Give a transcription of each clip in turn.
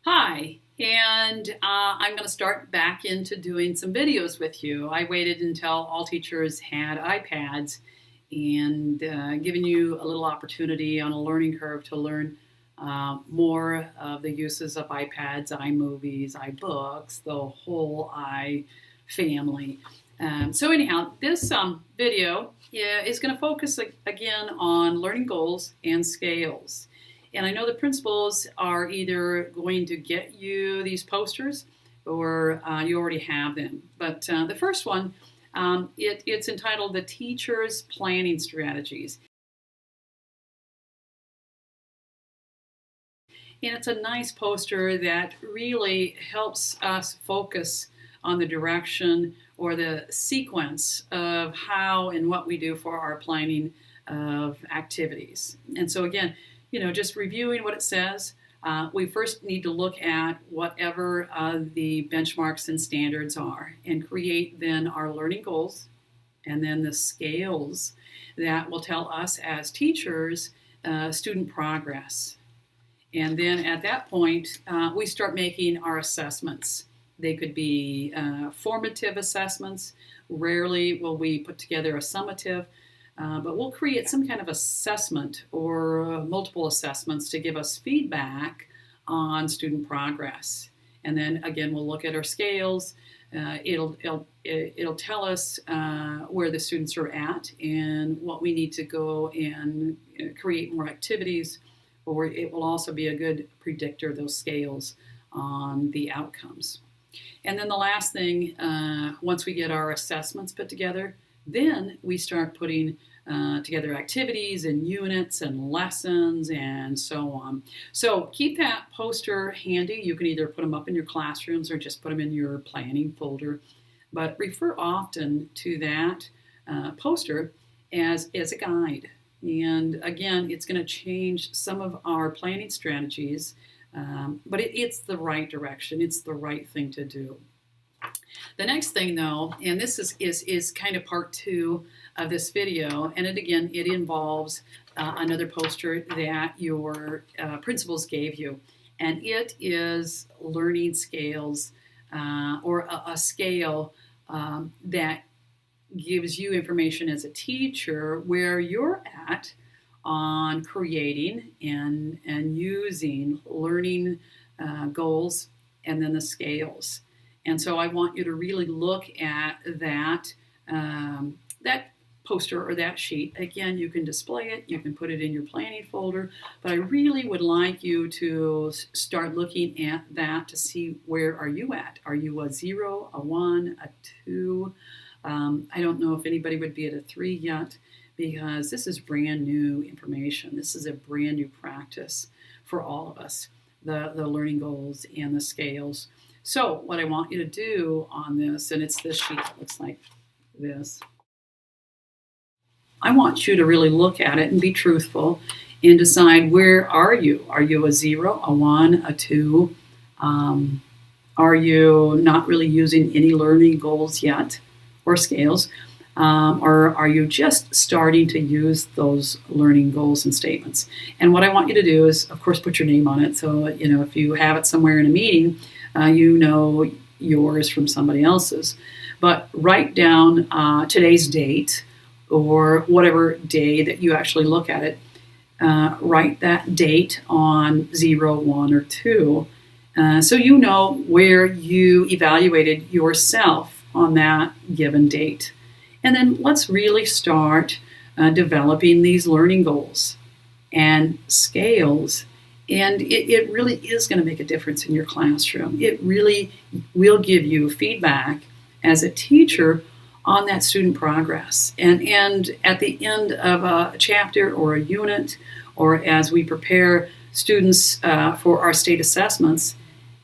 Hi, and I'm going to start back into doing some videos with you. I waited until all teachers had iPads and giving you a little opportunity on a learning curve to learn more of the uses of iPads, iMovies, iBooks, the whole family. So anyhow, this video is going to focus again on learning goals and scales. And I know the principals are either going to get you these posters or you already have them. But the first one, it's entitled The Teacher's Planning Strategies. And it's a nice poster that really helps us focus on the direction or the sequence of how and what we do for our planning of activities. And so again, just reviewing what it says, we first need to look at whatever the benchmarks and standards are and create then our learning goals and then the scales that will tell us as teachers student progress. And then at that point, we start making our assessments. They could be formative assessments. Rarely will we put together a summative. But we'll create some kind of assessment or multiple assessments to give us feedback on student progress. And then again, we'll look at our scales. It'll tell us where the students are at and what we need to go and create more activities, or it will also be a good predictor, those scales, on the outcomes. And then the last thing, once we get our assessments put together, then we start putting together activities and units and lessons and so on. So keep that poster handy. You can either put them up in your classrooms or just put them in your planning folder. But refer often to that poster as a guide. And again, it's going to change some of our planning strategies, but it's the right direction. It's the right thing to do. The next thing, though, and this is kind of part two of this video, and it involves another poster that your principals gave you, and it is learning scales or a scale that gives you information as a teacher where you're at on creating and using learning goals and then the scales. And so I want you to really look at that poster or that sheet. Again, you can display it, you can put it in your planning folder, but I really would like you to start looking at that to see where are you at. Are you a 0, a 1, a 2? I don't know if anybody would be at a 3 yet, because this is brand new information. This is a brand new practice for all of us, the learning goals and the scales. So what I want you to do on this, and it's this sheet that looks like this, I want you to really look at it and be truthful and decide, where are you? Are you a 0, a 1, a 2? Are you not really using any learning goals yet or scales? Or are you just starting to use those learning goals and statements? And what I want you to do is, of course, put your name on it. So, if you have it somewhere in a meeting, yours from somebody else's. But write down today's date or whatever day that you actually look at it. Write that date on 0, 1, or 2. So you know where you evaluated yourself on that given date. And then let's really start developing these learning goals and scales. And it really is going to make a difference in your classroom. It really will give you feedback as a teacher on that student progress. And at the end of a chapter or a unit, or as we prepare students for our state assessments,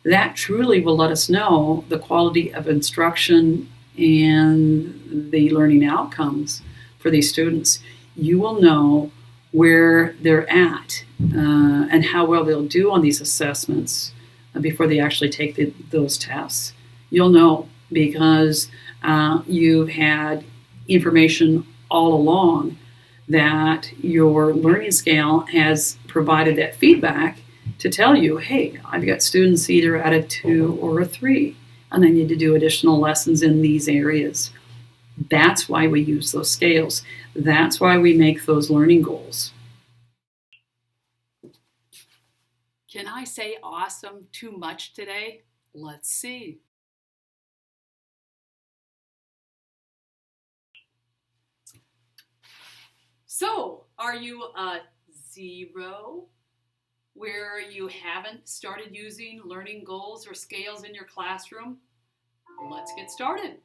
that truly will let us know the quality of instruction and the learning outcomes for these students. You will know where they're at and how well they'll do on these assessments before they actually take those tests. You'll know because you've had information all along that your learning scale has provided that feedback, to tell you, hey, I've got students either at a 2 or a 3, and I need to do additional lessons in these areas. That's why we use those scales. That's why we make those learning goals. Can I say awesome too much today? Let's see. So, are you a 0 where you haven't started using learning goals or scales in your classroom? Let's get started.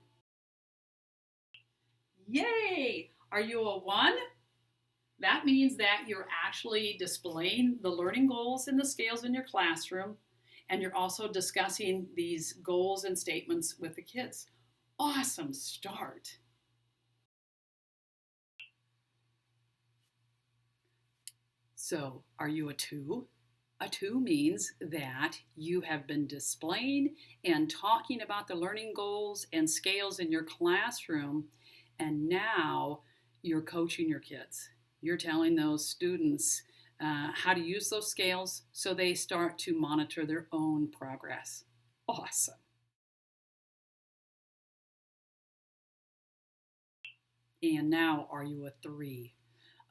Yay! Are you a 1? That means that you're actually displaying the learning goals and the scales in your classroom, and you're also discussing these goals and statements with the kids. Awesome start. So, are you a 2? A 2 means that you have been displaying and talking about the learning goals and scales in your classroom, and now you're coaching your kids. You're telling those students how to use those scales so they start to monitor their own progress. Awesome. And now, are you a 3?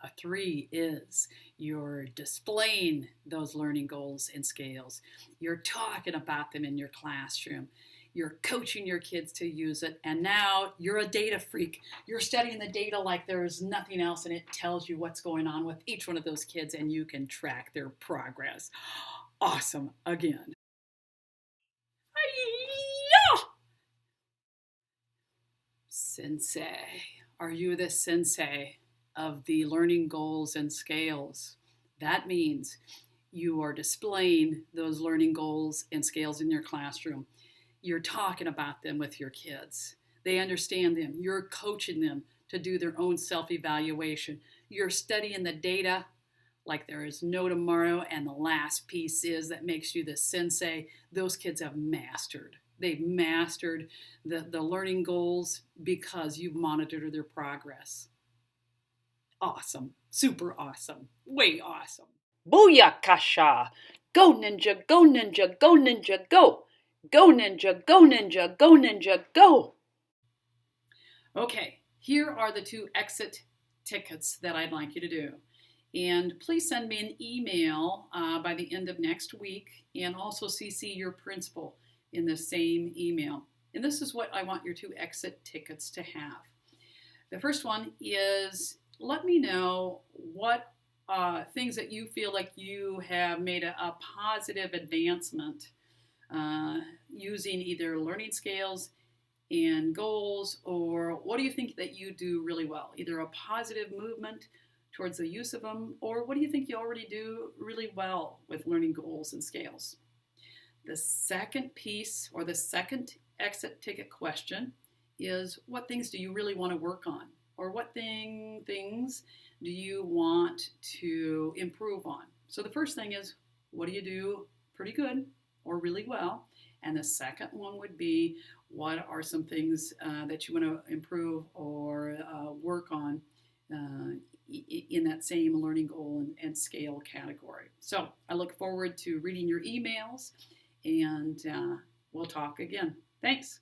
A 3 is you're displaying those learning goals and scales. You're talking about them in your classroom. You're coaching your kids to use it. And now you're a data freak. You're studying the data like there's nothing else, and it tells you what's going on with each one of those kids, and you can track their progress. Awesome again. Hi-ya! Sensei. Are you the sensei of the learning goals and scales? That means you are displaying those learning goals and scales in your classroom. You're talking about them with your kids. They understand them. You're coaching them to do their own self-evaluation. You're studying the data like there is no tomorrow. And the last piece is that makes you the sensei. Those kids have mastered. They've mastered the learning goals because you've monitored their progress. Awesome. Super awesome. Way awesome. Booyakasha! Go ninja, go ninja, go ninja, go! Go ninja, go ninja, go ninja, go! Okay, here are the 2 exit tickets that I'd like you to do. And please send me an email by the end of next week, and also CC your principal in the same email. And this is what I want your 2 exit tickets to have. The first one is, let me know what things that you feel like you have made a positive advancement using either learning scales and goals, or what do you think that you do really well? Either a positive movement towards the use of them, or what do you think you already do really well with learning goals and scales? The second piece, or the second exit ticket question, is what things do you really want to work on? Or what things do you want to improve on? So the first thing is, what do you do pretty good or really well? And the second one would be, what are some things that you want to improve or work on in that same learning goal and scale category? So I look forward to reading your emails, and we'll talk again. Thanks.